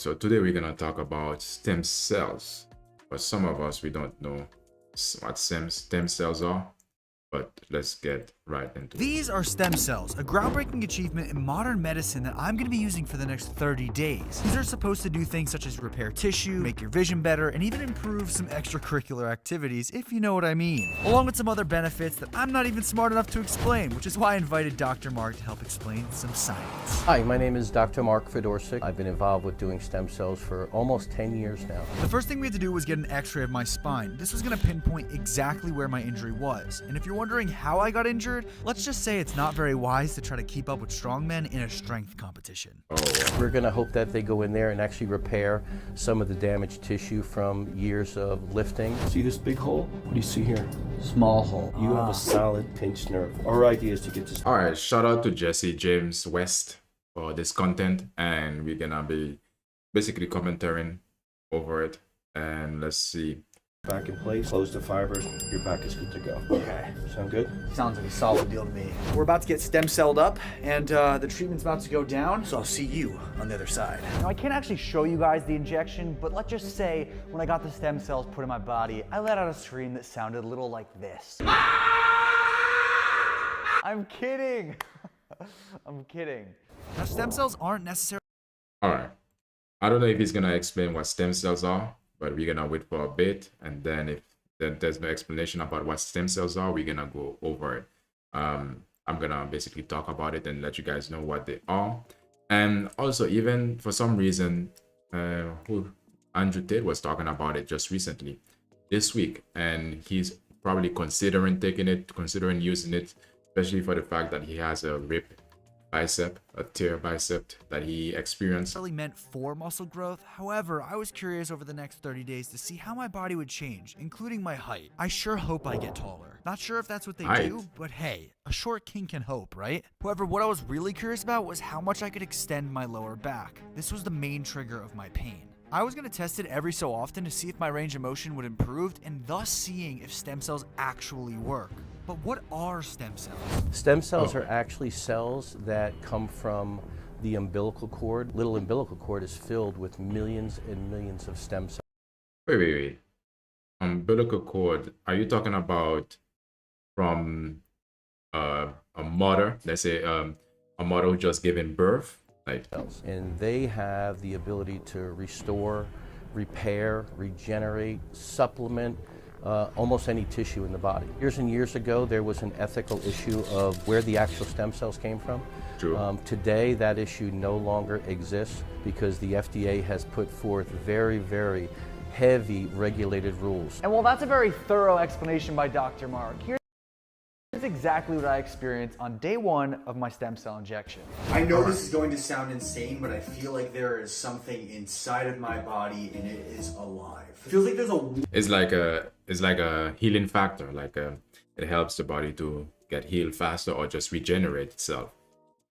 So today we're gonna talk about stem cells. For some of us, we don't know what stem cells are, but let's get right into it. These are stem cells, a groundbreaking achievement in modern medicine that I'm going to be using for the next 30 days. These are supposed to do things such as repair tissue, make your vision better, and even improve some extracurricular activities, if you know what I mean. Along with some other benefits that I'm not even smart enough to explain, which is why I invited Dr. Mark to help explain some science. Hi, my name is Dr. Mark Fedorsik. I've been involved with doing stem cells for almost 10 years now. The first thing we had to do was get an x-ray of my spine. This was going to pinpoint exactly where my injury was. And if you're wondering how I got injured, let's just say it's not very wise to try to keep up with strongmen in a strength competition. We're going to hope that they go in there and actually repair some of the damaged tissue from years of lifting. See this big hole? What do you see here? Small hole. You have a solid pinched nerve. Our idea is to get this. All right, shout out to Jesse James West for this content, and we're gonna be basically commentating over it. And let's see. Back in place, close the fibers, your back is good to go. Okay. Sound good? Sounds like a solid deal to me. We're about to get stem celled up, and the treatment's about to go down, so I'll see you on the other side. Now, I can't actually show you guys the injection, but let's just say when I got the stem cells put in my body, I let out a scream that sounded a little like this. I'm kidding. I'm kidding. Now, stem cells aren't necessarily All right, I don't know if he's gonna explain what stem cells are, but we're gonna wait for a bit, and then if there's no explanation about what stem cells are, we're gonna go over it. I'm gonna basically talk about it and let you guys know what they are. And also, even for some reason, who Andrew Tate was talking about it just recently this week, and he's probably considering taking it, considering using it, especially for the fact that he has a rip bicep, a tear bicep that he experienced. meant for muscle growth. However, I was curious over the next 30 days to see how my body would change, including my height. I sure hope I get taller. Not sure if that's what they Height? do, but hey, a short king can hope, right? However, what I was really curious about was how much I could extend my lower back. This was the main trigger of my pain. I was going to test it every so often to see if my range of motion would improve and thus seeing if stem cells actually work. But what are stem cells? Stem cells are actually cells that come from the umbilical cord. Little umbilical cord is filled with millions and millions of stem cells. Wait. Umbilical cord. Are you talking about from a mother? Let's say a mother who just given birth, like. And they have the ability to restore, repair, regenerate, supplement almost any tissue in the body. Years and years ago, there was an ethical issue of where the actual stem cells came from. True. Today, that issue no longer exists because the FDA has put forth very, very heavy regulated rules. And while that's a very thorough explanation by Dr. Mark, here's exactly what I experienced on day one of my stem cell injection. I know this is going to sound insane, but I feel like there is something inside of my body and it is alive. It feels like there's a It's like a healing factor. It helps the body to get healed faster or just regenerate itself.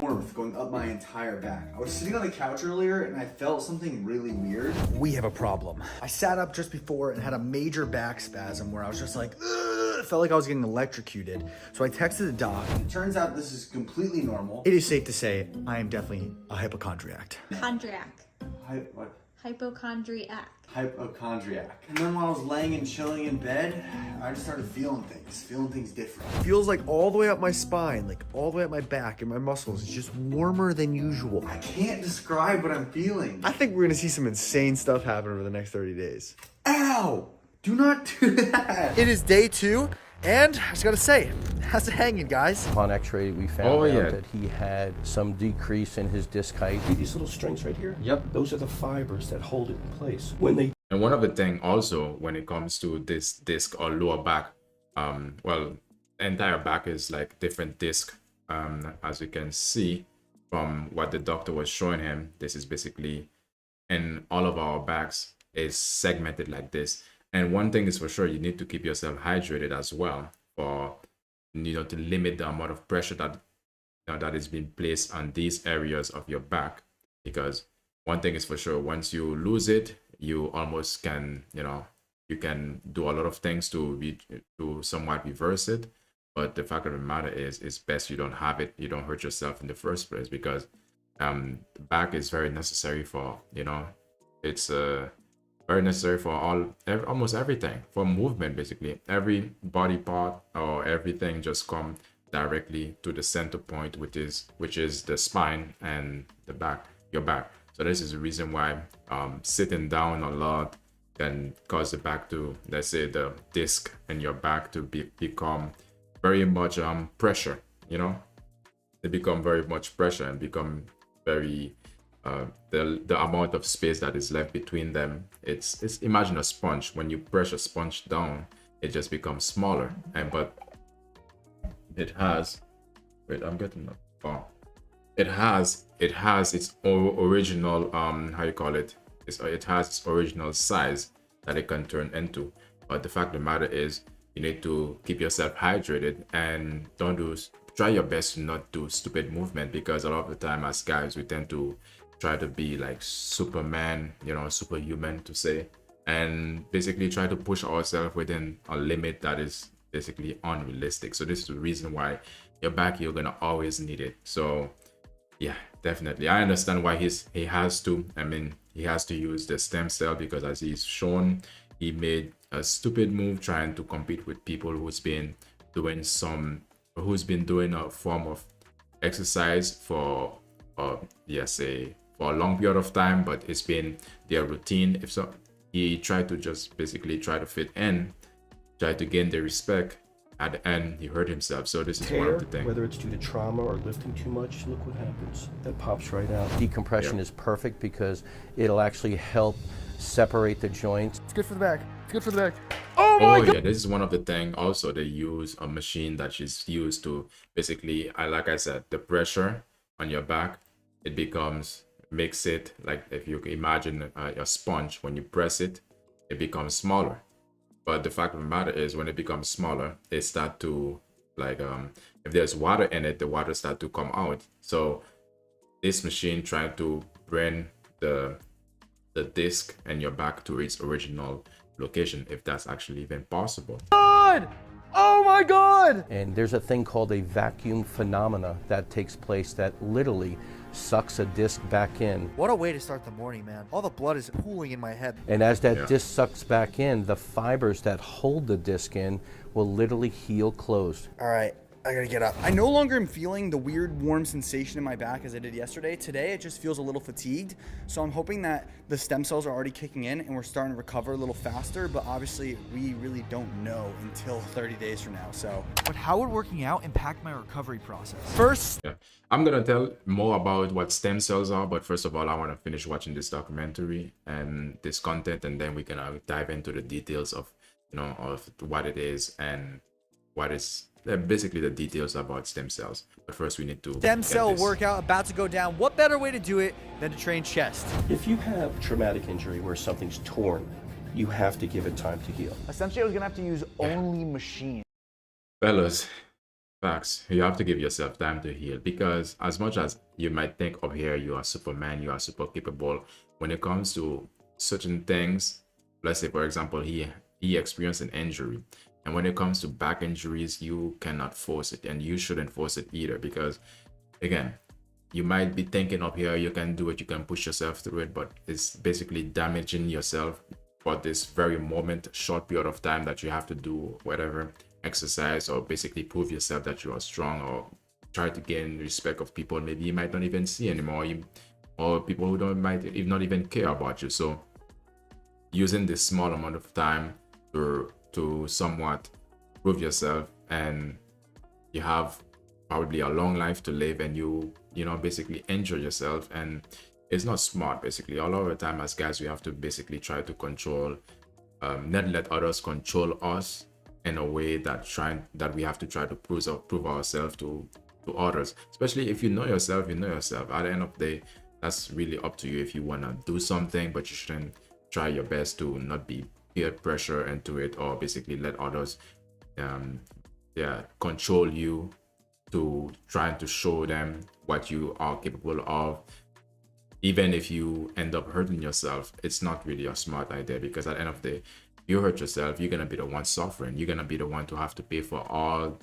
warmth going up my entire back. I was sitting on the couch earlier and I felt something really weird. We have a problem. I sat up just before and had a major back spasm where I was just like, ugh, it felt like I was getting electrocuted. So I texted the doc. It turns out this is completely normal. It is safe to say I am definitely a hypochondriac. Hypochondriac. What? Hypochondriac. Hypochondriac. And then while I was laying and chilling in bed, I just started feeling things different. Feels like all the way up my spine, like all the way up my back and my muscles. It's just warmer than usual. I can't describe what I'm feeling. I think we're gonna see some insane stuff happen over the next 30 days. Ow! Do not do that! It is day 2, and I just gotta say, how's it hanging, guys? Upon x-ray, we found out that he had some decrease in his disc height. See these little strings right here? Yep. Those are the fibers that hold it in place. When they And one of the thing also when it comes to this disc or lower back, well, entire back is like different disc. As you can see from what the doctor was showing him, this is basically, and all of our backs is segmented like this. And one thing is for sure, you need to keep yourself hydrated as well for, to limit the amount of pressure that that is being placed on these areas of your back. Because one thing is for sure, once you lose it, you almost can, you can do a lot of things to somewhat reverse it. But the fact of the matter is, it's best you don't have it. You don't hurt yourself in the first place, because the back is very necessary for, It's very necessary for almost everything, for movement. Basically every body part or everything just come directly to the center point, which is the spine and the back, your back. So this is the reason why sitting down a lot can cause the back to, let's say, the disc in your back to become very much pressure. You know, they become very much pressure and become very the amount of space that is left between them. It's imagine a sponge. When you press a sponge down, it just becomes smaller. And but it has, wait, I'm getting that. Oh, it has its original how you call it. It has its original size that it can turn into. But the fact of the matter is, you need to keep yourself hydrated and try your best to not do stupid movement, because a lot of the time as guys we tend to try to be like Superman, you know, superhuman to say, and basically try to push ourselves within a limit that is basically unrealistic. So this is the reason why your back, you're gonna always need it. So yeah, definitely I understand why he has to use the stem cell, because as he's shown, he made a stupid move trying to compete with people who's been doing a form of exercise for for a long period of time, but it's been their routine. If so, he tried to just basically try to fit in, try to gain the respect. At the end, he hurt himself. So this is one of the things. Whether it's due to trauma or lifting too much, look what happens. That pops right out. Decompression is perfect because it'll actually help separate the joints. It's good for the back. It's good for the back. Oh yeah, this is one of the things. Also, they use a machine that is used to basically, like I said, the pressure on your back, makes it like, if you imagine a sponge, when you press it, it becomes smaller. But the fact of the matter is, when it becomes smaller, it start to, like, if there's water in it, the water start to come out. So this machine trying to bring the disc and your back to its original location, if that's actually even possible. God! Oh my God! And there's a thing called a vacuum phenomena that takes place that literally sucks a disc back in. What a way to start the morning, man. All the blood is pooling in my head. And as that disc sucks back in, the fibers that hold the disc in will literally heal closed. All right, I gotta get up. I no longer am feeling the weird warm sensation in my back as I did yesterday. Today, it just feels a little fatigued. So I'm hoping that the stem cells are already kicking in and we're starting to recover a little faster, but obviously we really don't know until 30 days from now, so. But how would working out impact my recovery process? First, I'm gonna tell more about what stem cells are, but first of all, I want to finish watching this documentary and this content, and then we can dive into the details of, you know, of what it is and what is basically the details about stem cells. But first we need to stem cell workout about to go down. What better way to do it than to train chest? If you have traumatic injury where something's torn, you have to give it time to heal. Essentially, I was gonna have to use only machine. Fellas, facts. You have to give yourself time to heal, because as much as you might think up here you are Superman, you are super capable, when it comes to certain things, let's say for example he experienced an injury, and when it comes to back injuries, you cannot force it, and you shouldn't force it either, because again, you might be thinking up here you can do it, you can push yourself through it, but it's basically damaging yourself for this very moment, short period of time that you have to do whatever exercise or basically prove yourself that you are strong, or try to gain respect of people maybe you might not even see anymore, or people who might not even care about you. So using this small amount of time to somewhat prove yourself, and you have probably a long life to live, and you know basically enjoy yourself, and it's not smart. Basically a lot of the time as guys we have to basically try to control, not let others control us in a way that we have to try to prove ourselves to others. Especially if you know yourself, you know yourself. At the end of the day, that's really up to you if you want to do something, but you shouldn't try your best to not be peer pressure into it, or basically let others control you to trying to show them what you are capable of. Even if you end up hurting yourself, it's not really a smart idea, because at the end of the day, you hurt yourself, you're gonna be the one suffering, you're gonna be the one to have to pay for all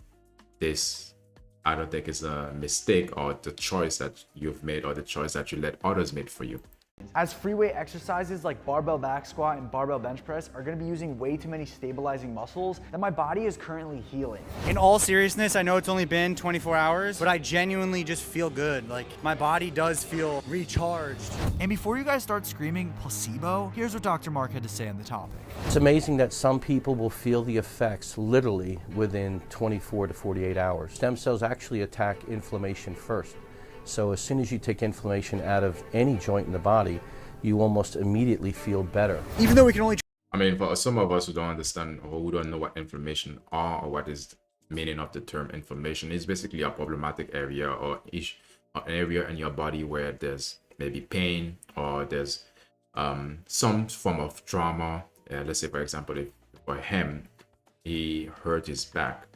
this. I don't think it's a mistake or the choice that you've made, or the choice that you let others make for you. As free weight exercises like barbell back squat and barbell bench press are gonna be using way too many stabilizing muscles that my body is currently healing. In all seriousness, I know it's only been 24 hours, but I genuinely just feel good. Like, my body does feel recharged. And before you guys start screaming placebo, here's what Dr. Mark had to say on the topic. It's amazing that some people will feel the effects literally within 24 to 48 hours. Stem cells actually attack inflammation first. So as soon as you take inflammation out of any joint in the body, you almost immediately feel better. Even though we can only I mean, for some of us who don't understand or who don't know what inflammation are or what is the meaning of the term inflammation, is basically a problematic area or an area in your body where there's maybe pain or there's some form of trauma. Let's say, for example, if for him, he hurt his back.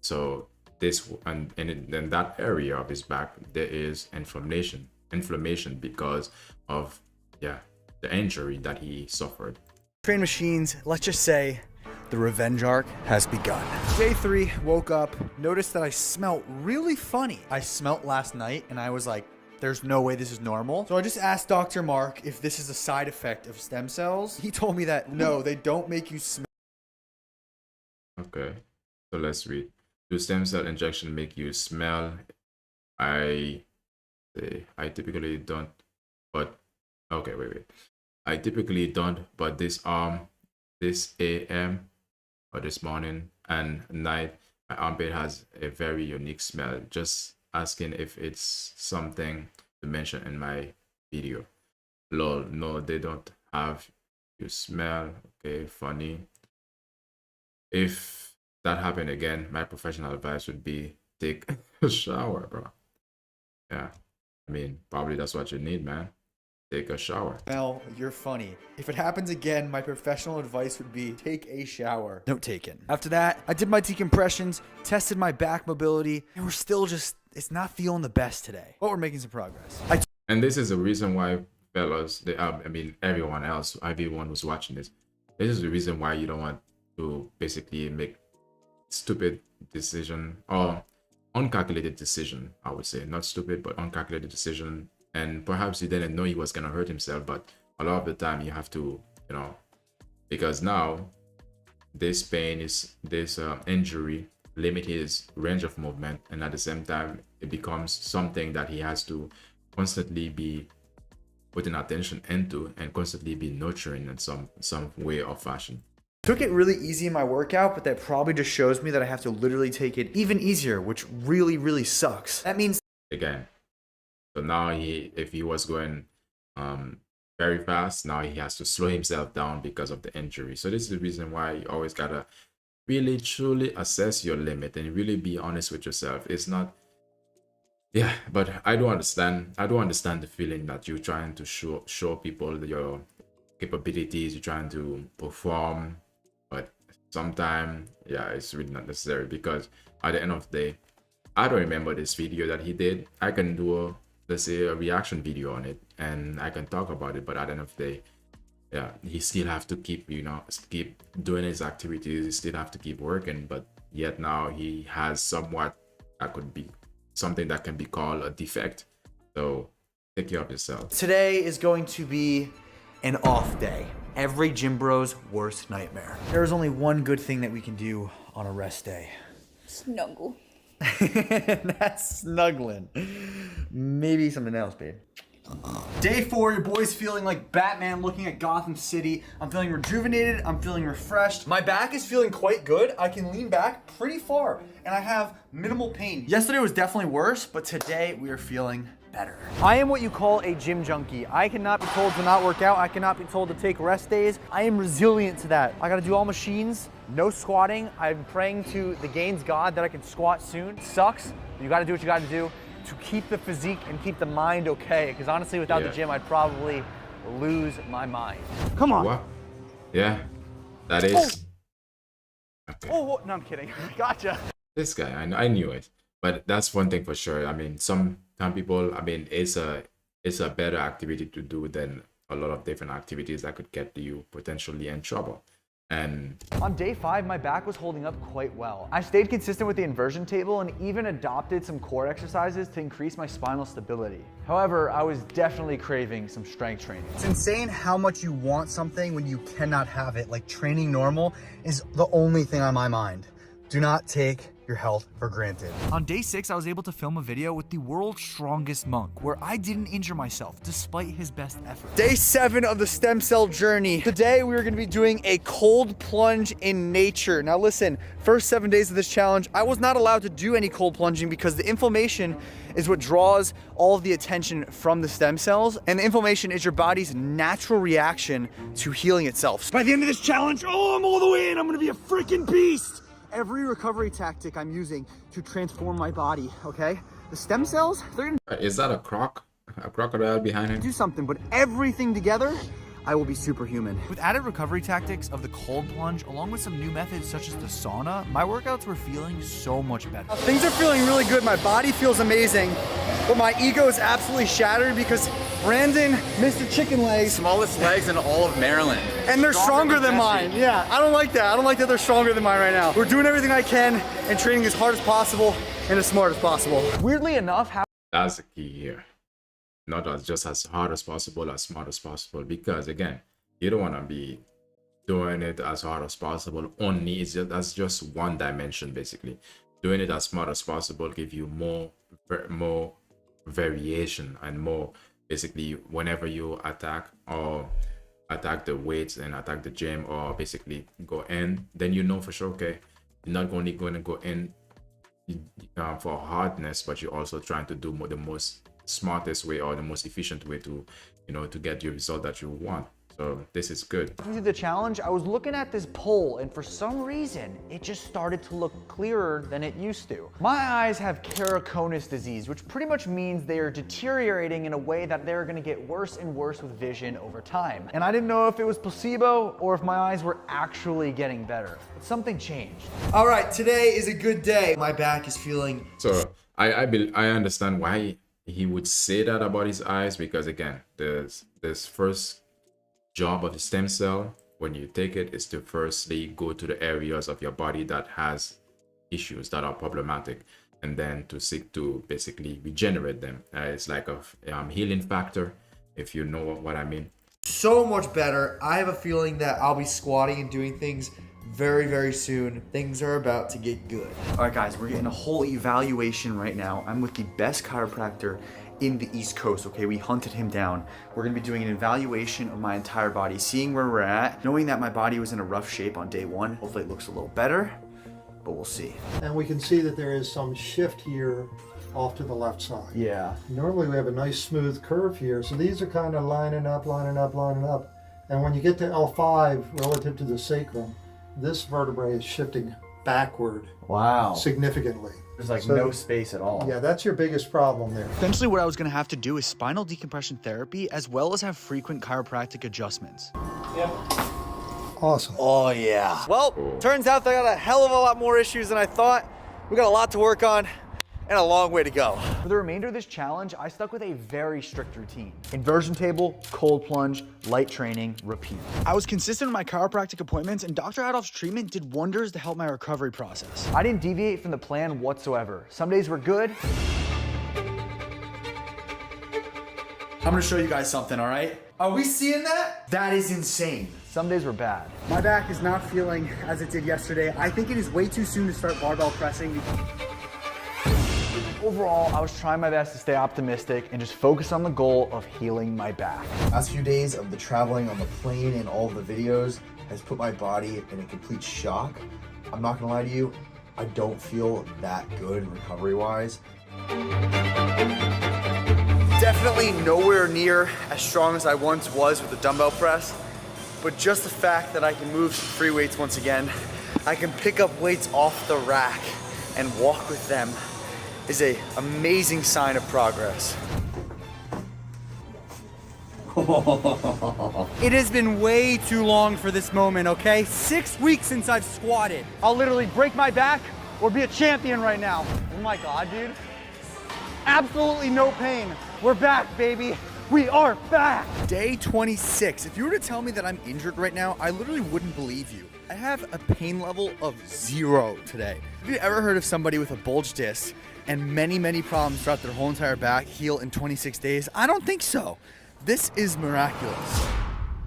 So this and in that area of his back, there is inflammation because of the injury that he suffered. train machines, let's just say the revenge arc has begun. Day 3, woke up, noticed that I smelt really funny. I smelt last night and I was like, there's no way this is normal. So I just asked Dr. Mark if this is a side effect of stem cells. He told me that no, they don't make you smell. Okay, so let's read. Do stem cell injection make you smell? I typically don't, but okay, wait. I typically don't, but this AM or this morning and night, my armpit has a very unique smell. Just asking if it's something to mention in my video. Lol, no, they don't have you smell. Okay, funny. If that happened again, my professional advice would be take a shower, bro. Yeah, I mean, probably that's what you need, man. Take a shower. Mel, you're funny. If it happens again, my professional advice would be take a shower. Note taken. After that, I did my decompressions, tested my back mobility, and we're still just, it's not feeling the best today. But we're making some progress. And this is the reason why, fellas, everyone else, everyone who's watching this, this is the reason why you don't want to basically make stupid decision or uncalculated decision. I would say not stupid, but uncalculated decision. And perhaps you didn't know he was gonna hurt himself, but a lot of the time you have to, because now this pain is this injury limit his range of movement, and at the same time it becomes something that he has to constantly be putting attention into and constantly be nurturing in some way or fashion. Took it really easy in my workout, but that probably just shows me that I have to literally take it even easier, which really, really sucks. That means Again, so now if he was going very fast, now he has to slow himself down because of the injury. So this is the reason why you always gotta really truly assess your limit and really be honest with yourself. It's not, but I do understand the feeling that you're trying to show people your capabilities, you're trying to perform, but sometimes it's really not necessary, because at the end of the day, I don't remember this video that he did. I can do let's say a reaction video on it and I can talk about it, but at the end of the day, he still have to keep doing his activities, he still have to keep working, but yet now he has somewhat that could be something that can be called a defect. So take care of yourself. today is going to be an off day. Every gym bro's worst nightmare. There is only one good thing that we can do on a rest day. Snuggle. That's snuggling. Maybe something else, babe. Day 4, your boy's feeling like Batman looking at Gotham City. I'm feeling rejuvenated, I'm feeling refreshed. My back is feeling quite good. I can lean back pretty far and I have minimal pain. Yesterday was definitely worse, but today we are feeling better. I am what you call a gym junkie. I cannot be told to not work out. I cannot be told to take rest days. I am resilient to that. I gotta do all machines, no squatting. I'm praying to the Gains God that I can squat soon. Sucks, but you gotta do what you gotta do to keep the physique and keep the mind okay. Because honestly, without the gym, I'd probably lose my mind. Come on. What? Yeah, that is. Okay. Oh, no, I'm kidding. Gotcha. This guy, I knew it, but that's one thing for sure. I mean, some people, it's a better activity to do than a lot of different activities that could get you potentially in trouble. And On day 5, my back was holding up quite well. I stayed consistent with the inversion table and even adopted some core exercises to increase my spinal stability. However, I was definitely craving some strength training. It's insane how much you want something when you cannot have it. Like training normal is the only thing on my mind. Do not take your health for granted. On day 6, I was able to film a video with the world's strongest monk where I didn't injure myself despite his best effort. Day 7 of the stem cell journey. Today we are going to be doing a cold plunge in nature. Now listen, first 7 days of this challenge, I was not allowed to do any cold plunging because the inflammation is what draws all of the attention from the stem cells, and the inflammation is your body's natural reaction to healing itself. By the end of this challenge, I'm all the way in. I'm gonna be a freaking beast. Every recovery tactic I'm using to transform my body, okay? The stem cells, they're gonna is that a crocodile behind him? do something, but everything together, I will be superhuman. With added recovery tactics of the cold plunge, along with some new methods such as the sauna, my workouts were feeling so much better. Things are feeling really good. My body feels amazing, but my ego is absolutely shattered because Brandon, Mr. Chicken Legs, Smallest legs in all of Maryland. and they're stronger than mine. Yeah, I don't like that. I don't like that they're stronger than mine right now. We're doing everything I can and training as hard as possible and as smart as possible. Weirdly enough, how That's the key here. Not as just as hard as possible, as smart as possible. Because again, you don't want to be doing it as hard as possible. Only that's just one dimension basically. Doing it as smart as possible give you more variation and more basically whenever you attack the weights and attack the gym or basically go in, then you know for sure, okay, you're not only going to go in for hardness, but you're also trying to do the most smartest way or the most efficient way to to get your result that you want. So this is good. through the challenge, I was looking at this pole and for some reason, it just started to look clearer than it used to. My eyes have keratoconus disease, which pretty much means they are deteriorating in a way that they're gonna get worse and worse with vision over time. And I didn't know if it was placebo or if my eyes were actually getting better. But something changed. All right, today is a good day. My back is feeling So I understand why he would say that about his eyes, because again, this first job of the stem cell when you take it is to firstly go to the areas of your body that has issues that are problematic, and then to seek to basically regenerate them. It's like a healing factor, if you know what I mean. so much better. I have a feeling that I'll be squatting and doing things very, very soon. Things are about to get good. All right, guys, we're getting a whole evaluation right now. I'm with the best chiropractor in the East Coast, okay? We hunted him down. We're gonna be doing an evaluation of my entire body, seeing where we're at, knowing that my body was in a rough shape on day 1. Hopefully it looks a little better, but we'll see. And we can see that there is some shift here off to the left side. Yeah. Normally we have a nice smooth curve here, so these are kind of lining up. And when you get to L5 relative to the sacrum, this vertebrae is shifting backward Wow. significantly. There's like So- no space at all. Yeah, that's your biggest problem there. Essentially what I was gonna have to do is spinal decompression therapy as well as have frequent chiropractic adjustments. Awesome. Oh yeah. Well, turns out they got a hell of a lot more issues than I thought. We got a lot to work on and a long way to go. For the remainder of this challenge, I stuck with a very strict routine. Inversion table, cold plunge, light training, repeat. I was consistent with my chiropractic appointments, and Dr. Adolph's treatment did wonders to help my recovery process. I didn't deviate from the plan whatsoever. Some days were good. I'm gonna show you guys something, all right? Are we seeing that? That is insane. Some days were bad. My back is not feeling as it did yesterday. I think it is way too soon to start barbell pressing. Overall, I was trying my best to stay optimistic and just focus on the goal of healing my back. Last few days of the traveling on the plane and all of the videos has put my body in a complete shock. I'm not gonna lie to you, I don't feel that good recovery-wise. Definitely nowhere near as strong as I once was with the dumbbell press, but just the fact that I can move some free weights once again, I can pick up weights off the rack and walk with them, is an amazing sign of progress. It has been way too long for this moment, okay? 6 weeks since I've squatted. I'll literally break my back or be a champion right now. Oh my God, dude. Absolutely no pain. We're back, baby. We are back. Day 26. If you were to tell me that I'm injured right now, I literally wouldn't believe you. I have a pain level of 0 today. Have you ever heard of somebody with a bulged disc and many problems throughout their whole entire back heal in 26 days? I don't think so. This is miraculous.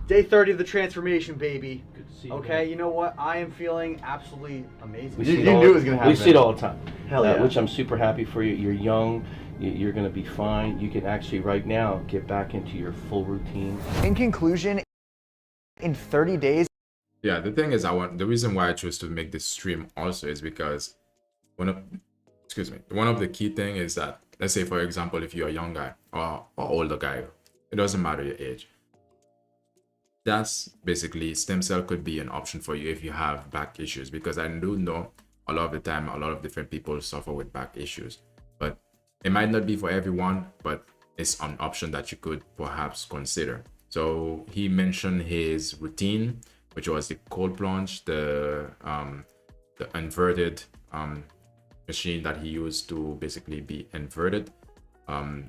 Day 30 of the transformation, baby. Good to see you. Okay, you know what? I am feeling absolutely amazing. We You see it knew all- it was gonna happen. We see it all the time. Hell yeah. Which I'm super happy for you. You're young. You're going to be fine. You can actually right now get back into your full routine. In conclusion, in 30 days, Yeah, the thing is, the reason why I chose to make this stream also is because one of the key thing is that, let's say for example, if you're a young guy or older guy, it doesn't matter your age. That's basically stem cell could be an option for you if you have back issues, because I do know a lot of the time a lot of different people suffer with back issues, but it might not be for everyone, but it's an option that you could perhaps consider. So he mentioned his routine, which was the cold plunge, the inverted machine that he used to basically be inverted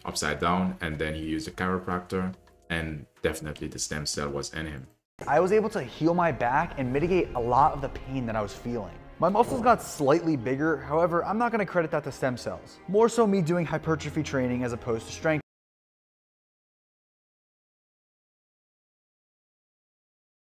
upside down, and then he used a chiropractor, and definitely the stem cell was in him. I was able to heal my back and mitigate a lot of the pain that I was feeling. My muscles got slightly bigger, however, I'm not going to credit that to stem cells. More so me doing hypertrophy training as opposed to strength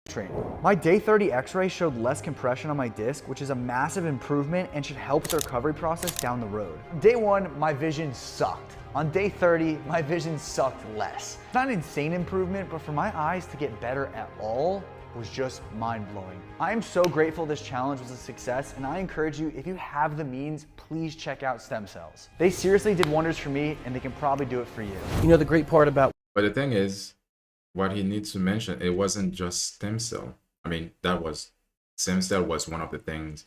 training. My day 30 x-ray showed less compression on my disc, which is a massive improvement and should help with the recovery process down the road. Day 1, my vision sucked. On day 30, my vision sucked less. It's not an insane improvement, but for my eyes to get better at all was just mind-blowing. I am so grateful this challenge was a success, and I encourage you, if you have the means, please check out stem cells. They seriously did wonders for me, and they can probably do it for you. You know, the great part about But the thing is, what he needs to mention, it wasn't just stem cell. I mean, stem cell was one of the things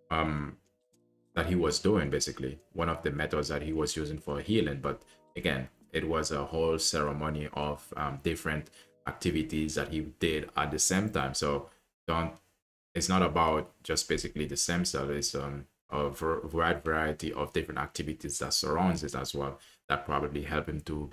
that he was doing, basically. One of the methods that he was using for healing. But again, it was a whole ceremony of different activities that he did at the same time. So it's not about just basically the stem cell. It's a wide variety of different activities that surrounds it as well, that probably help him to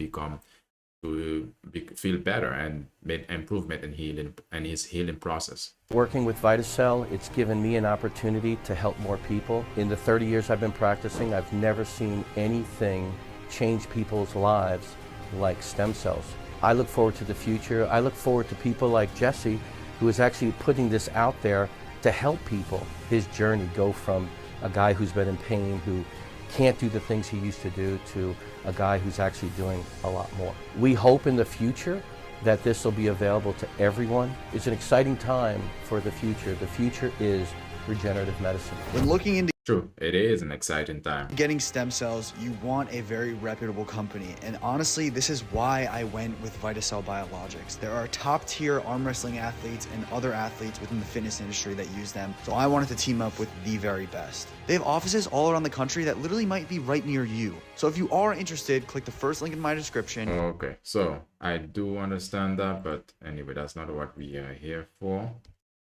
feel better and made improvement in healing and his healing process. working with VitaCell, it's given me an opportunity to help more people. In the 30 years I've been practicing, I've never seen anything change people's lives like stem cells. I look forward to the future. I look forward to people like Jesse, who is actually putting this out there to help people. His journey go from a guy who's been in pain, who can't do the things he used to do, to a guy who's actually doing a lot more. We hope in the future that this will be available to everyone. It's an exciting time for the future. The future is regenerative medicine. When looking into True, it is an exciting time. getting stem cells, you want a very reputable company. And honestly, this is why I went with VitaCell Biologics. There are top tier arm wrestling athletes and other athletes within the fitness industry that use them. So I wanted to team up with the very best. They have offices all around the country that literally might be right near you. So if you are interested, click the first link in my description. Okay, so I do understand that, but anyway, that's not what we are here for.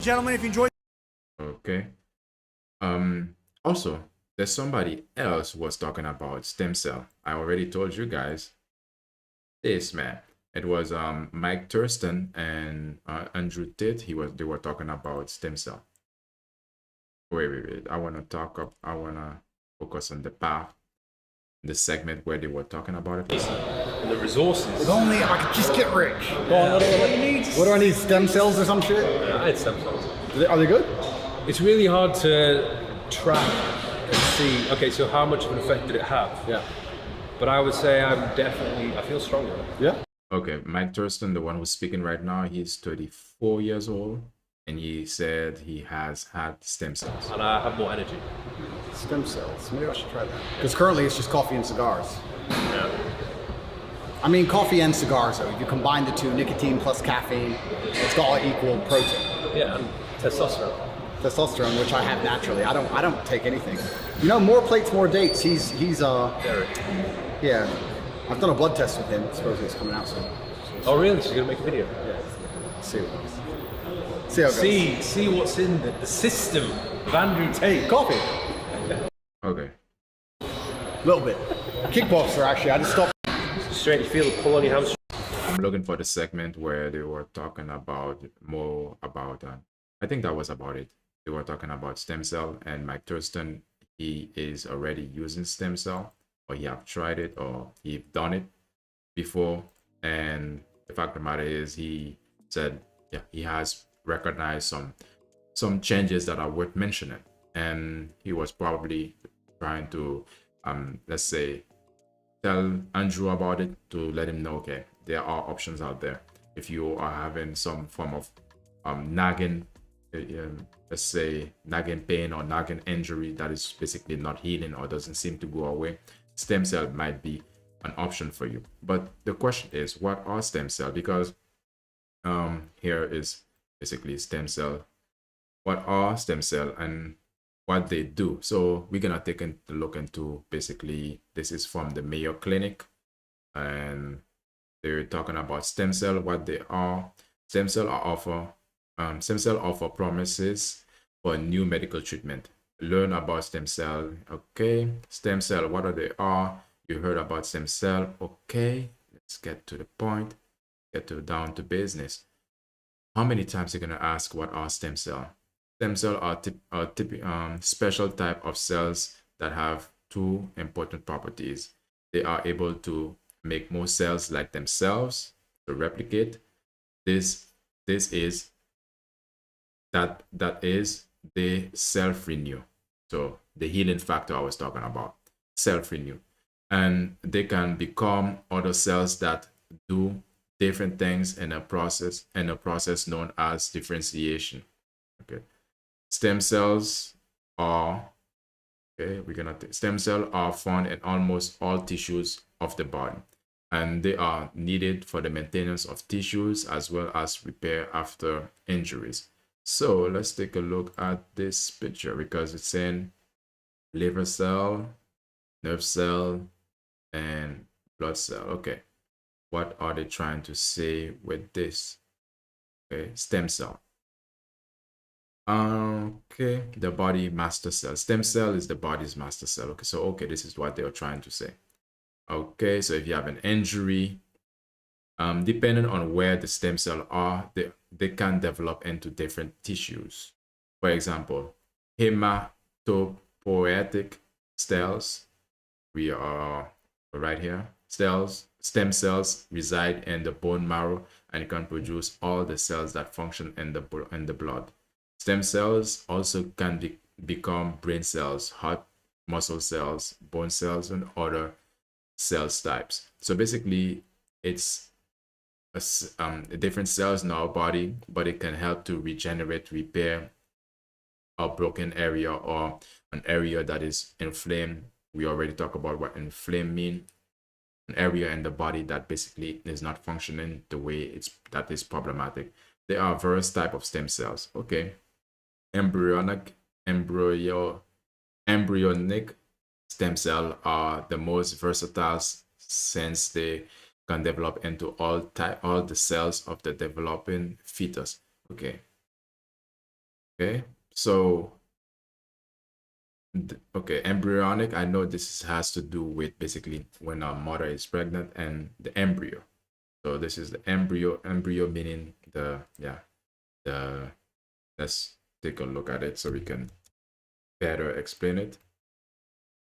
Gentlemen, if you enjoyed Okay. Also, there's somebody else who was talking about stem cell. I already told you guys this, man. It was Mike Thurston and Andrew Tate. They were talking about stem cell. Wait. I wanna focus on the path, the segment where they were talking about it. And the resources. If only I could just get rich. What do you need? What do I need? Stem cells or some shit? I had stem cells. Are they good? It's really hard to track and see, okay, so how much of an effect did it have? Yeah. But I would say I feel stronger. Yeah. Okay, Mike Thurston, the one who's speaking right now, he's 34 years old, and he said he has had stem cells. And I have more energy. Stem cells. Maybe I should try that. Because currently it's just coffee and cigars. Yeah. I mean, coffee and cigars, though. If you combine the two, nicotine plus caffeine, it's got to equal protein. Yeah, and testosterone. Testosterone, which I have naturally. I don't take anything. You know, more plates, more dates. He's Derek. yeah. I've done a blood test with him. Supposedly it's coming out soon. Oh really? So you're gonna make a video? Yeah. See what it goes. See how it goes. See what's in the system of Andrew Tate. Coffee. Okay. A little bit. Kickboxer, actually. I just stopped. Straight, you feel the pull on your hamstring. I'm looking for the segment where they were talking about more about I think that was about it. We were talking about stem cell, and Mike Thurston, he is already using stem cell, or he have tried it, or he done it before. And the fact of the matter is, he said, yeah, he has recognized some changes that are worth mentioning, and he was probably trying to, let's say, tell Andrew about it to let him know, okay, there are options out there. If you are having some form of nagging, let's say nagging pain or nagging injury that is basically not healing or doesn't seem to go away, stem cell might be an option for you. But the question is, what are stem cell? Because here is basically stem cell. What are stem cell and what they do? So we're gonna take a look into, basically, this is from the Mayo Clinic, and they're talking about stem cell, what they are. Stem cell offer promises for new medical treatment. Learn about stem cell. Okay, stem cell, what are they are? You heard about stem cell. Okay, let's get to the point, down to business. How many times are you gonna ask what are stem cell? Stem cells are special type of cells that have two important properties. They are able to make more cells like themselves, to replicate. That is they self-renew. So the healing factor I was talking about, self-renew. And they can become other cells that do different things in a process known as differentiation. Okay. Stem cells are found in almost all tissues of the body, and they are needed for the maintenance of tissues as well as repair after injuries. So let's take a look at this picture, because it's saying liver cell, nerve cell, and blood cell. Okay, what are they trying to say with this? Okay, stem cell. Okay, the body master cell. Stem cell is the body's master cell. Okay, so this is what they are trying to say. Okay, so if you have an injury, depending on where the stem cell are, they can develop into different tissues. For example, hematopoietic cells, we are right here. Stem cells reside in the bone marrow and can produce all the cells that function in the blood. Stem cells also can become brain cells, heart, muscle cells, bone cells, and other cells types. So basically, it's different cells in our body, but it can help to regenerate, repair a broken area or an area that is inflamed. We already talked about what inflamed mean. An area in the body that basically is not functioning the way that is problematic. There are various types of stem cells. Okay. Embryonic stem cell are the most versatile, since they can develop into all the cells of the developing fetus. Okay, so embryonic, I know this has to do with basically when a mother is pregnant and the embryo. So this is the embryo meaning let's take a look at it so we can better explain it.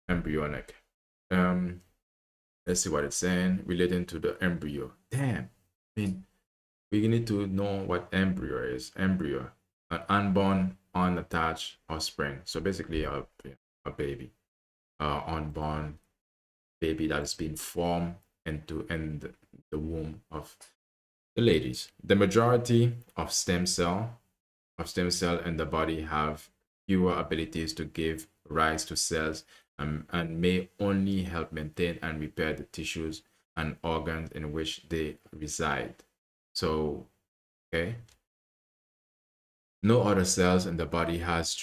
Embryonic. Let's see what it's saying relating to the embryo. Damn, I mean, we need to know what embryo is. Embryo, an unborn, unattached offspring. So basically a baby, unborn baby that is being formed in the womb of the ladies. The majority of stem cell in the body have fewer abilities to give rise to cells, and may only help maintain and repair the tissues and organs in which they reside. So, no other cells in the body has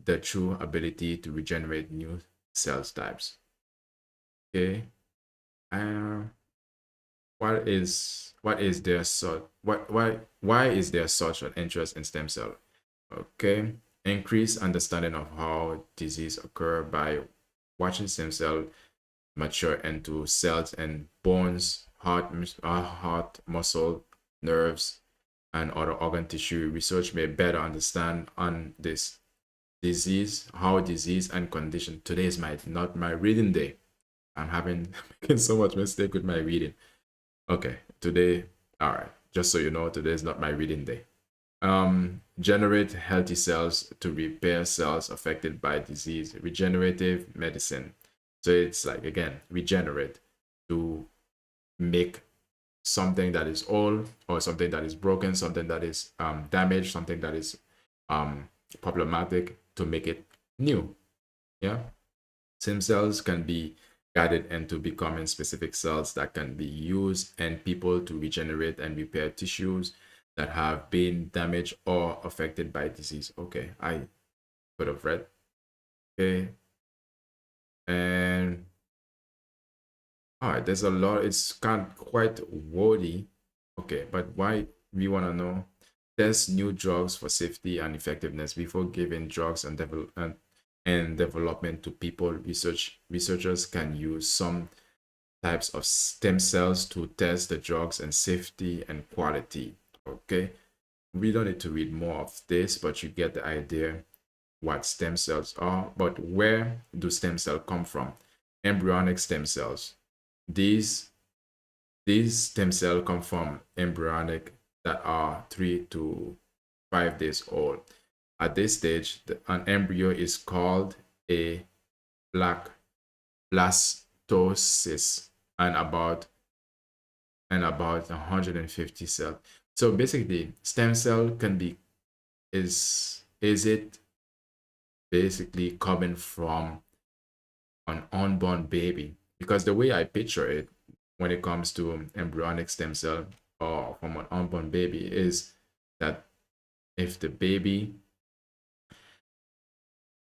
the true ability to regenerate new cell types. Okay, why is there such an interest in stem cell? Okay, increased understanding of how disease occur by watching stem cell mature into cells and bones, heart, muscle, nerves, and other organ tissue research may better understand on this disease, how disease and condition. Today is not my reading day. I'm making so much mistake with my reading. Okay, today, all right, just so you know, today is not my reading day. Generate healthy cells to repair cells affected by disease. Regenerative medicine. So it's like, again, regenerate to make something that is old or something that is broken, something that is damaged, something that is problematic, to make it new. Yeah, stem cells can be guided into becoming specific cells that can be used in people to regenerate and repair tissues that have been damaged or affected by disease. Okay, I could have read. Okay, and all right, there's a lot. It's quite wordy. Okay, but why we want to know? Test new drugs for safety and effectiveness before giving drugs and development to people. Researchers can use some types of stem cells to test the drugs and safety and quality. Okay, we don't need to read more of this, but you get the idea what stem cells are. But where do stem cells come from? Embryonic stem cells. These stem cells come from embryonic that are 3 to 5 days old. At this stage, an embryo is called a blastocyst, and about 150 cells. So basically, stem cell can be is it basically coming from an unborn baby? Because the way I picture it when it comes to embryonic stem cell or from an unborn baby is that if the baby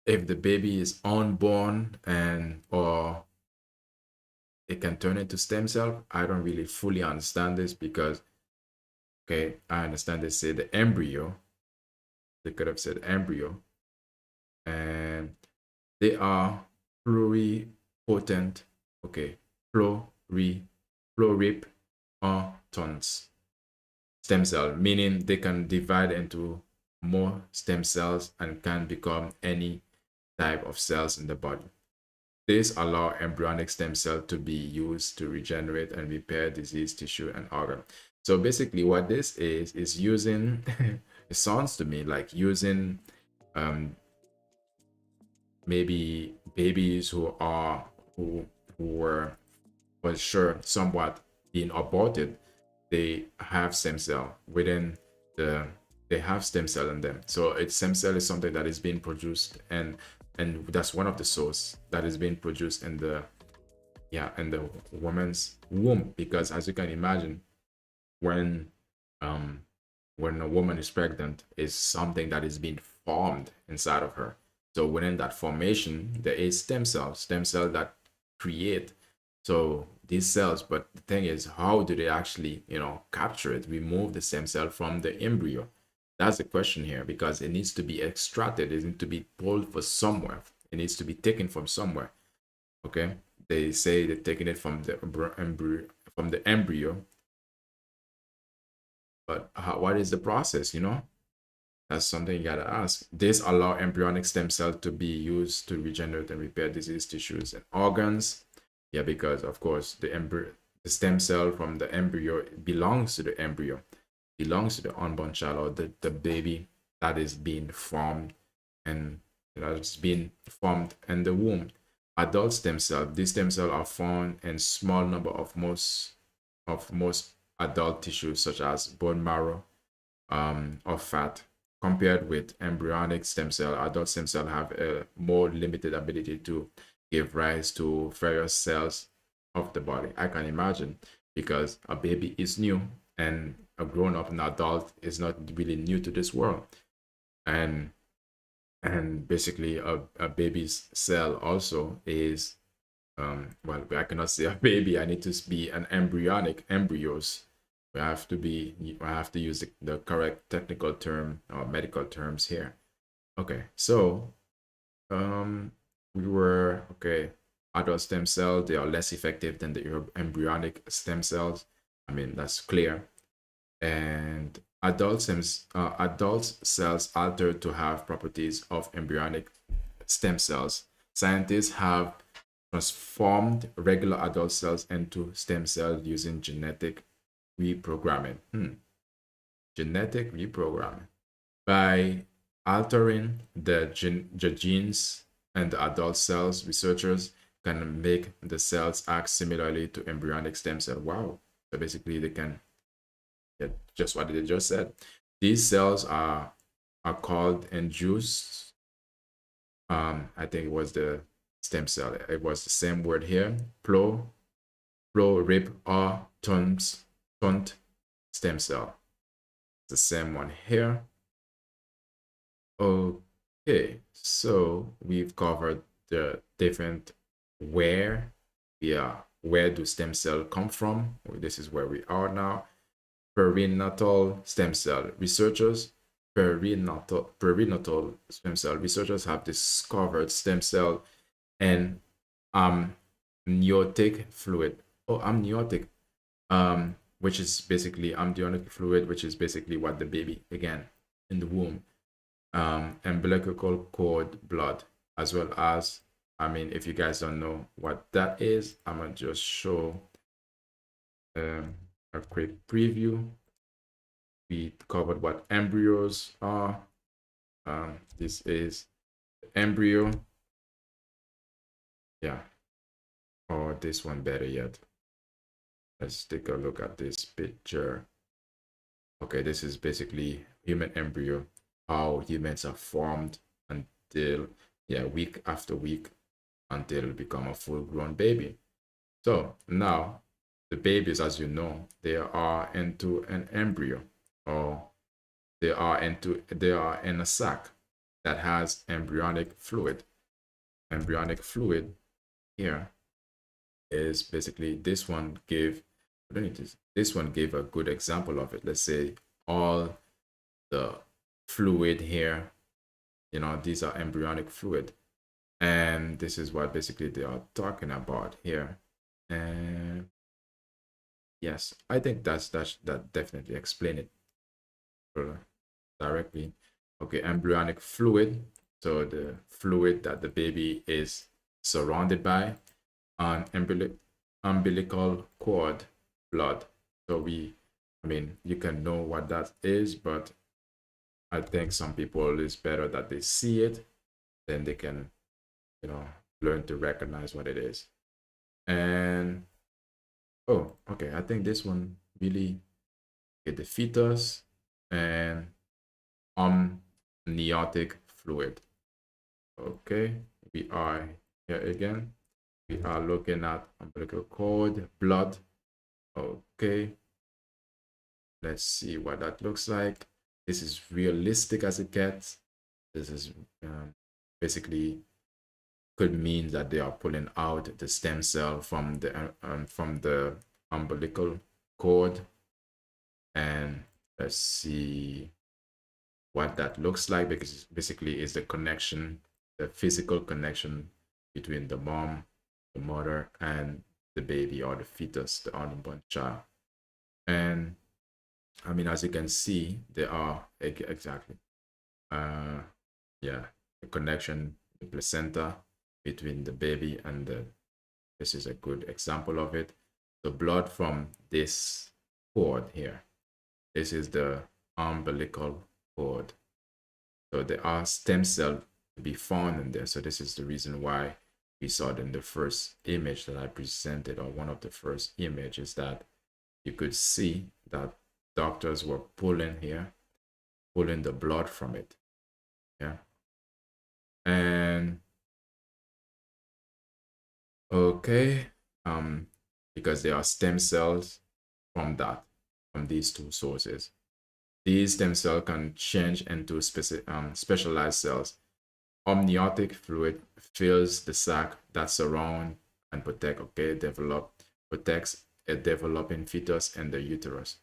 is unborn and or it can turn into stem cell. I don't really fully understand this because, okay, I understand they say the embryo. They could have said embryo, and they are pluripotent. Okay, pluripotents stem cell, meaning they can divide into more stem cells and can become any type of cells in the body. This allows embryonic stem cell to be used to regenerate and repair diseased tissue and organ. So basically what this is using, it sounds to me like using maybe babies who were for sure somewhat being aborted. They have stem cell within they have stem cell in them. So it's stem cell is something that is being produced and that's one of the source that is being produced in the woman's womb, because as you can imagine, when a woman is pregnant, is something that is being formed inside of her. So within that formation, there is stem cells that create so these cells. But the thing is, how do they actually capture it, remove the stem cell from the embryo? That's the question here, because it needs to be extracted. It needs to be pulled from somewhere. It needs to be taken from somewhere. Okay, they say they're taking it from the embryo, but what is the process? That's something you gotta ask. This allows embryonic stem cells to be used to regenerate and repair diseased tissues and organs. Yeah, because of course the stem cell from the embryo belongs to the embryo, belongs to the unborn child or the baby that is being formed and that is being formed in the womb. Adult stem cells. These stem cells are found in small number of most adult tissues such as bone marrow or fat. Compared with embryonic stem cell, adult stem cells have a more limited ability to give rise to various cells of the body. I can imagine, because a baby is new and a grown-up, an adult, is not really new to this world, and basically a baby's cell also is well, I cannot say a baby. I need to be an embryos. I have to use the correct technical term or medical terms here. Okay, so adult stem cells, they are less effective than the embryonic stem cells. I mean, that's clear. And adult cells altered to have properties of embryonic stem cells. Scientists have transformed regular adult cells into stem cells using genetic reprogramming. Genetic reprogramming. By altering the genes and the adult cells, researchers can make the cells act similarly to embryonic stem cells. Wow. So basically they can get just what they just said. These cells are called induced. I think it was the stem cell. It was the same word here. Pluripotent stem cell. The same one here. Okay, so we've covered the different where do stem cells come from. This is where we are now. Perinatal stem cell researchers. Perinatal stem cell researchers have discovered stem cell and amniotic fluid. Amniotic, which is basically amniotic fluid, which is basically what the baby, again, in the womb, umbilical cord blood, as well as, I mean, if you guys don't know what that is, I'm gonna just show a quick preview. We covered what embryos are. This is the embryo. Yeah, or this one better yet. Let's take a look at this picture. Okay, this is basically human embryo, how humans are formed until, week after week, until it become a full-grown baby. So now the babies, as you know, they are into an embryo, or they are in a sac that has embryonic fluid. Embryonic fluid here is basically this one gave a good example of it. Let's say all the fluid here, you know, these are embryonic fluid, and this is what basically they are talking about here. And yes, I think that definitely explain it directly. Okay, embryonic fluid, so the fluid that the baby is surrounded by, on umbilical cord blood. So you can know what that is, but I think some people, it's better that they see it, then they can, you know, learn to recognize what it is. And okay, I think this one really, the fetus and amniotic fluid. Okay, we are here again. We are looking at umbilical cord blood. Okay, let's see what that looks like. This is realistic as it gets. This is basically could mean that they are pulling out the stem cell from the umbilical cord. And let's see what that looks like, because basically is the connection, the physical connection between the mom, the mother, and the baby, or the fetus, the unborn child. And I mean, as you can see, there are exactly the connection, the placenta between the baby and this is a good example of it. The blood from this cord here, this is the umbilical cord. So there are stem cells to be found in there. So this is the reason why we saw it in the first image that I presented, or one of the first images, that you could see that doctors were pulling the blood from it. Yeah. And okay, because there are stem cells from these two sources. These stem cells can change into specialized cells. Amniotic fluid fills the sac that surround and protects a developing fetus and the uterus.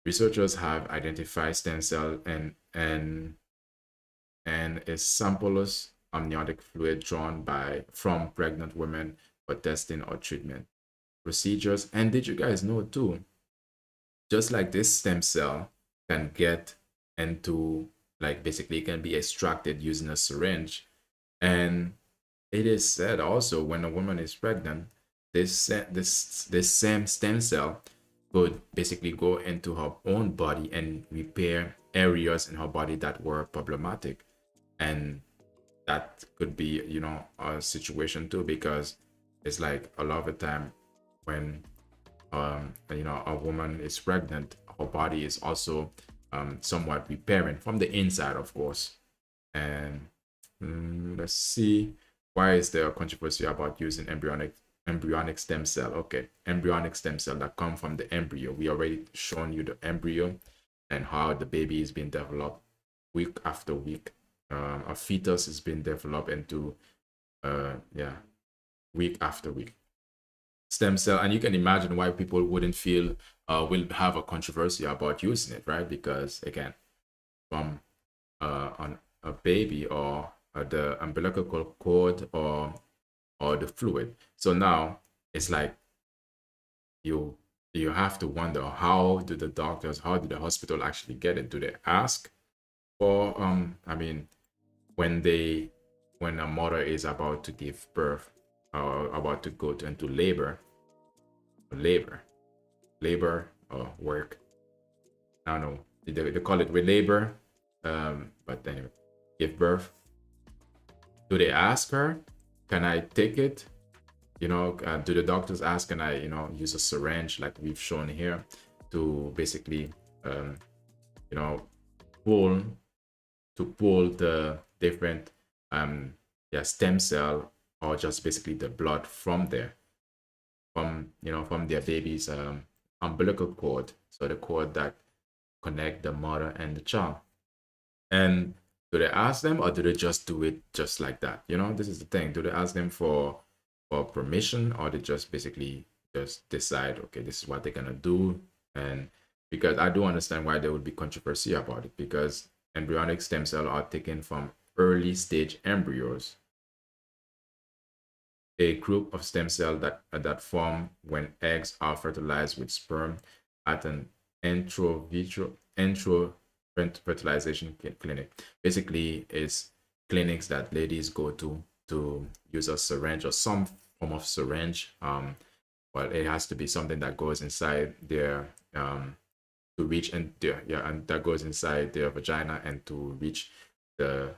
Researchers have identified stem cell and a sampleless amniotic fluid drawn from pregnant women for testing or treatment procedures. And did you guys know too, just like this stem cell, can get into, like, basically it can be extracted using a syringe. And it is said also when a woman is pregnant, this same stem cell could basically go into her own body and repair areas in her body that were problematic. And that could be, you know, a situation too, because it's like a lot of the time when you know, a woman is pregnant, her body is also somewhat repairing from the inside, of course. And let's see, why is there a controversy about using embryonic stem cell? Okay, embryonic stem cell that come from the embryo. We already shown you the embryo and how the baby is being developed week after week. A fetus is being developed into week after week. Stem cell, and you can imagine why people wouldn't feel will have a controversy about using it, right? Because again, from on a baby or the umbilical cord or the fluid. So now it's like you have to wonder, how do the doctors, how do the hospital actually get it? Do they ask for I mean, when a mother is about to give birth or about to go into labor or work, I don't know, they call it with labor, but anyway, give birth, do they ask her, can I take it? You know, do the doctors ask, can I, you know, use a syringe like we've shown here to basically you know, pull the different stem cell, or just basically the blood from their baby's umbilical cord, so the cord that connect the mother and the child. And do they ask them, or do they just do it just like that? You know, this is the thing. Do they ask them for permission, or they just basically just decide, okay, this is what they're gonna do? And because I do understand why there would be controversy about it, because embryonic stem cells are taken from early stage embryos, a group of stem cells that form when eggs are fertilized with sperm at an intro fertilization clinic. Basically, is clinics that ladies go to use a syringe or some form of syringe. Well, it has to be something that goes inside their to reach and and that goes inside their vagina and to reach the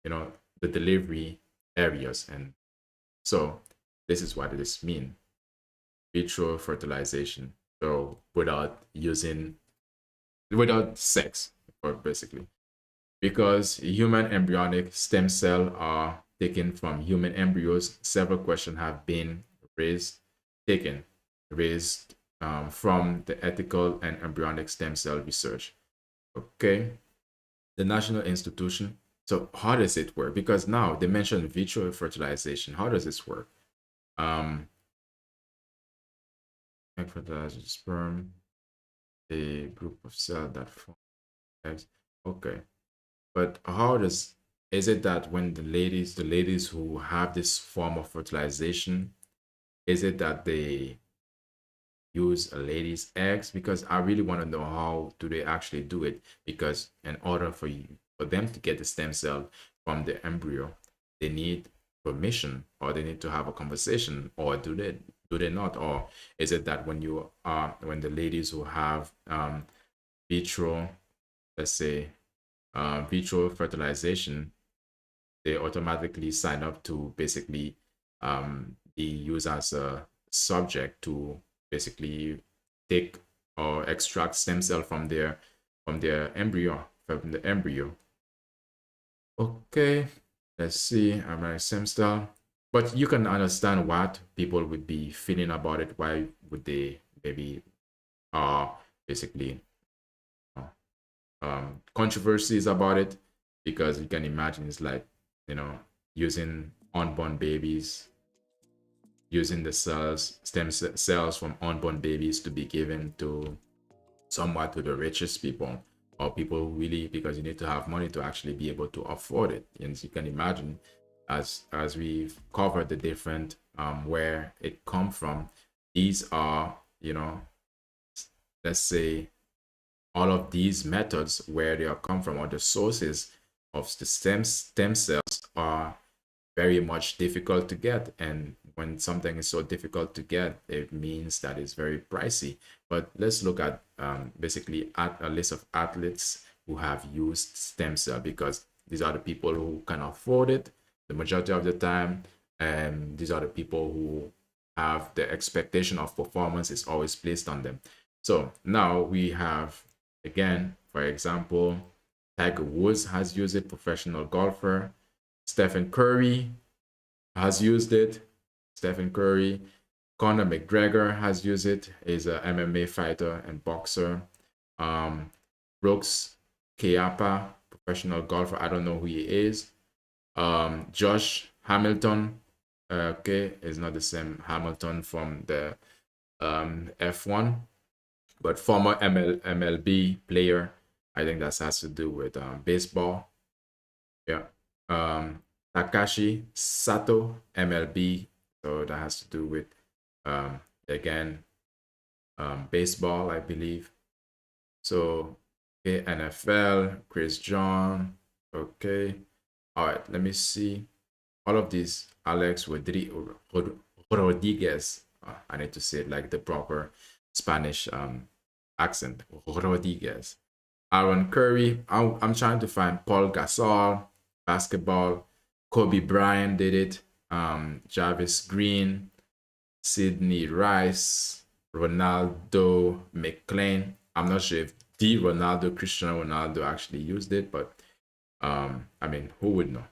the delivery areas. And so this is what this means: vitro fertilization. So without sex, or basically, because human embryonic stem cell are taken from human embryos, several questions have been raised from the ethical and embryonic stem cell research. Okay, the National Institution. So how does it work? Because now they mentioned vitro fertilization. How does this work? Egg fertilized sperm, a group of cells that form eggs. Okay, but is it that when the ladies who have this form of fertilization, is it that they use a lady's eggs? Because I really want to know, how do they actually do it? Because in order for them to get the stem cell from the embryo, they need permission, or they need to have a conversation, or do they not? Or is it that when the ladies who have vitro, let's say vitro fertilization, they automatically sign up to basically be used as a subject to basically take or extract stem cell from the embryo. Okay, let's see. Embryonic stem cell. But you can understand what people would be feeling about it. Why would they maybe basically controversies about it? Because you can imagine it's like, using unborn babies, using the stem cells from unborn babies to be given to somewhat to the richest people, or people who really, because you need to have money to actually be able to afford it. And you can imagine, as we've covered the different where it come from, these are, let's say, all of these methods, where they are come from, or the sources of the stem cells, are very much difficult to get. And when something is so difficult to get, it means that it's very pricey. But let's look at basically at a list of athletes who have used stem cell, because these are the people who can afford it the majority of the time, and these are the people who have the expectation of performance is always placed on them. So now we have, again, for example, Tiger Woods has used it, professional golfer. Stephen Curry has used it. Stephen Curry. Conor McGregor has used it. He's an MMA fighter and boxer. Brooks Koepka, professional golfer. I don't know who he is. Josh Hamilton. Okay, it's not the same Hamilton from the F1, but former MLB player. I think that has to do with baseball. Yeah. Takashi Sato, MLB. So that has to do with, again, baseball, I believe. So, okay, NFL, Chris John. Okay. All right, let me see. All of these, Alex Rodriguez. I need to say it like the proper Spanish accent. Rodriguez. Aaron Curry. I'm trying to find Paul Gasol, basketball. Kobe Bryant did it. Jarvis Green, Sidney Rice, Ronaldo McClain. I'm not sure if the Ronaldo, Cristiano Ronaldo, actually used it, but I mean, who would know?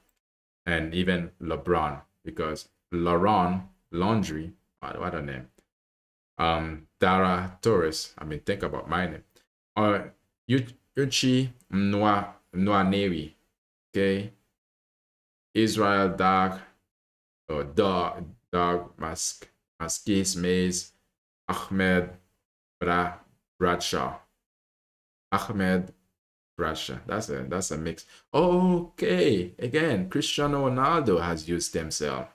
And even LeBron, because Laurent Laundry, what a name. Dara Torres. I mean, think about my name. Uchi Nwaneri, okay. Israel Dag, or Dog Maskis Mays, Ahmed Bradshaw. Ahmed Bradshaw. That's a mix. Okay, again, Cristiano Ronaldo has used stem cell.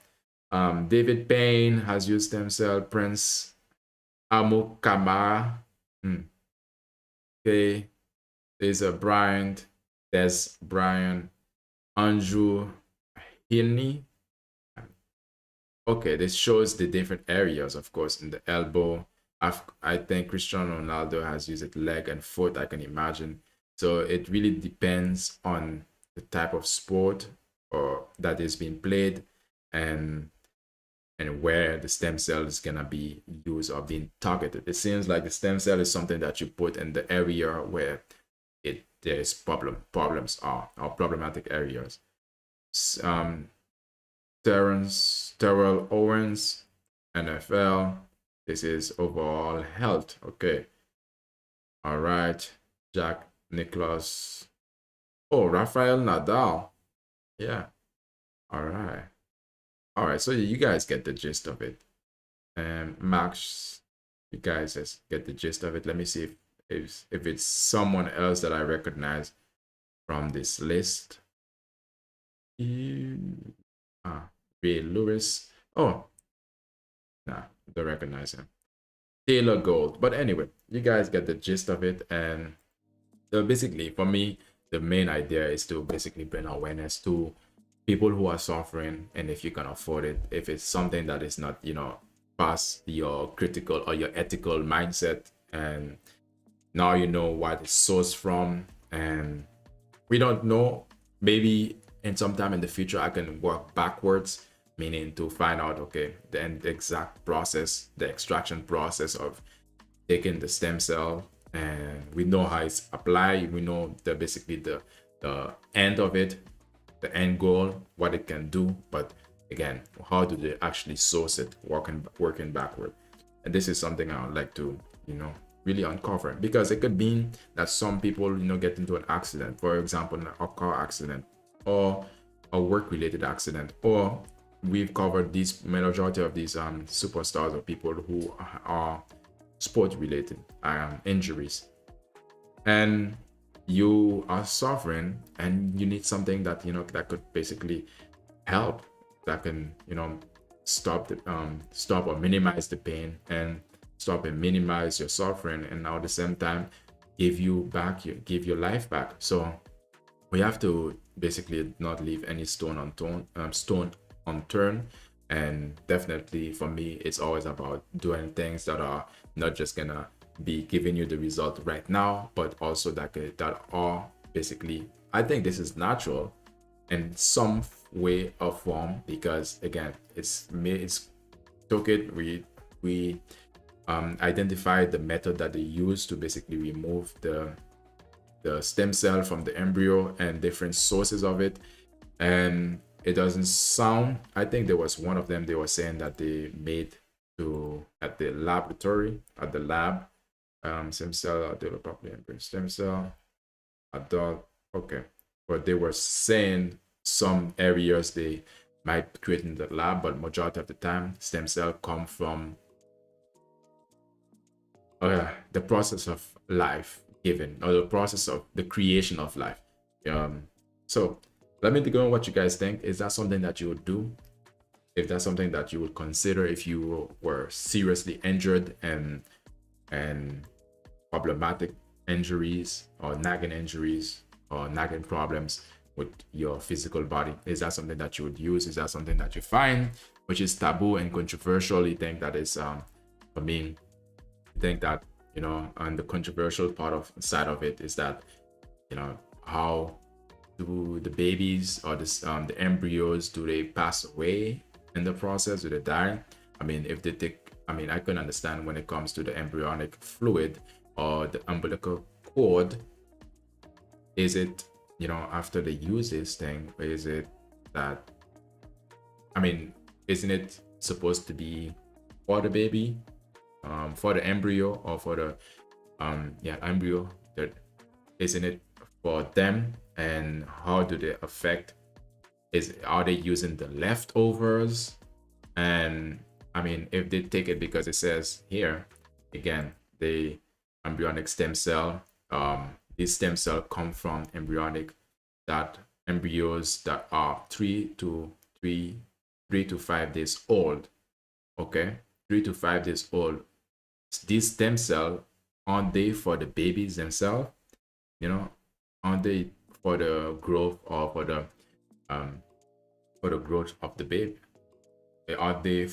David Payne has used stem cell. Prince Amukamara. Okay, there's a Bryant, Des Bryant, Andrew Hilney. Okay, this shows the different areas, of course, in the elbow. I think Cristiano Ronaldo has used it leg and foot, I can imagine. So it really depends on the type of sport or that is being played, and where the stem cell is gonna be used or being targeted. It seems like the stem cell is something that you put in the area where there's problems are, or problematic areas. Terrell Owens, NFL. This is overall health. Okay. All right. Jack Nicklaus. Oh, Rafael Nadal. Yeah. All right. All right. So you guys get the gist of it. And Max, you guys just get the gist of it. Let me see if it's someone else that I recognize from this list. Ray Lewis. Oh, nah, don't recognize him. Taylor Gold. But anyway, you guys get the gist of it. And so basically, for me, the main idea is to basically bring awareness to people who are suffering, and if you can afford it, if it's something that is not, past your critical or your ethical mindset, and now you know what it's sourced from, and we don't know, maybe in some time in the future I can work backwards, meaning to find out, okay, the exact process, the extraction process of taking the stem cell, and we know how it's applied, we know basically the end of it, the end goal, what it can do, but again, how do they actually source it, working backward? And this is something I would like to, really uncover, because it could mean that some people, get into an accident, for example, a car accident or a work-related accident, or we've covered these majority of these superstars or people who are sport-related injuries, and you are suffering, and you need something that that could basically help, that can stop or minimize the pain, and stop and minimize your suffering, and now at the same time give you back, give your life back. So we have to basically not leave any stone unturned. And definitely for me, it's always about doing things that are not just gonna be giving you the result right now, but also that are basically, I think this is natural in some way or form, because again, took it, we identified the method that they use to basically remove the stem cell from the embryo and different sources of it. And it doesn't sound, I think there was one of them, they were saying that they made at the lab, stem cell, development embryo stem cell, adult, okay. But they were saying some areas they might create in the lab, but majority of the time, stem cell come from the process of life given, or the process of the creation of life. So let me know what you guys think. Is that something that you would do? If that's something that you would consider if you were seriously injured and problematic injuries or nagging problems with your physical body, is that something that you would use? Is that something that you find which is taboo and controversial? You think that is for me, I think that, you know, and the controversial side of it is that, you know, how do the babies or the embryos, do they pass away in the process? Do they die? I mean, if they take, I mean, I can understand when it comes to the embryonic fluid or the umbilical cord, is it, you know, after they use this thing, is it that, I mean, isn't it supposed to be for the baby, for the embryo, or for the embryo, that isn't it for them? And how do they affect, are they using the leftovers? And I mean, if they take it, because it says here again, the embryonic stem cell, these stem cells come from embryos that are 3 to 5 days old. Okay, 3 to 5 days old. These stem cells, aren't they for the babies themselves? You know, aren't they for the growth, or for the growth of the baby? Are they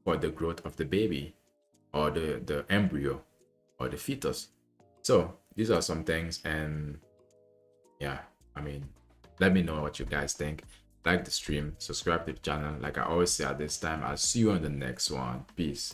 for the growth of the baby, or the embryo, or the fetus? So these are some things, and yeah, I mean, let me know what you guys think. Like the stream, subscribe to the channel. Like I always say at this time, I'll see you on the next one. Peace.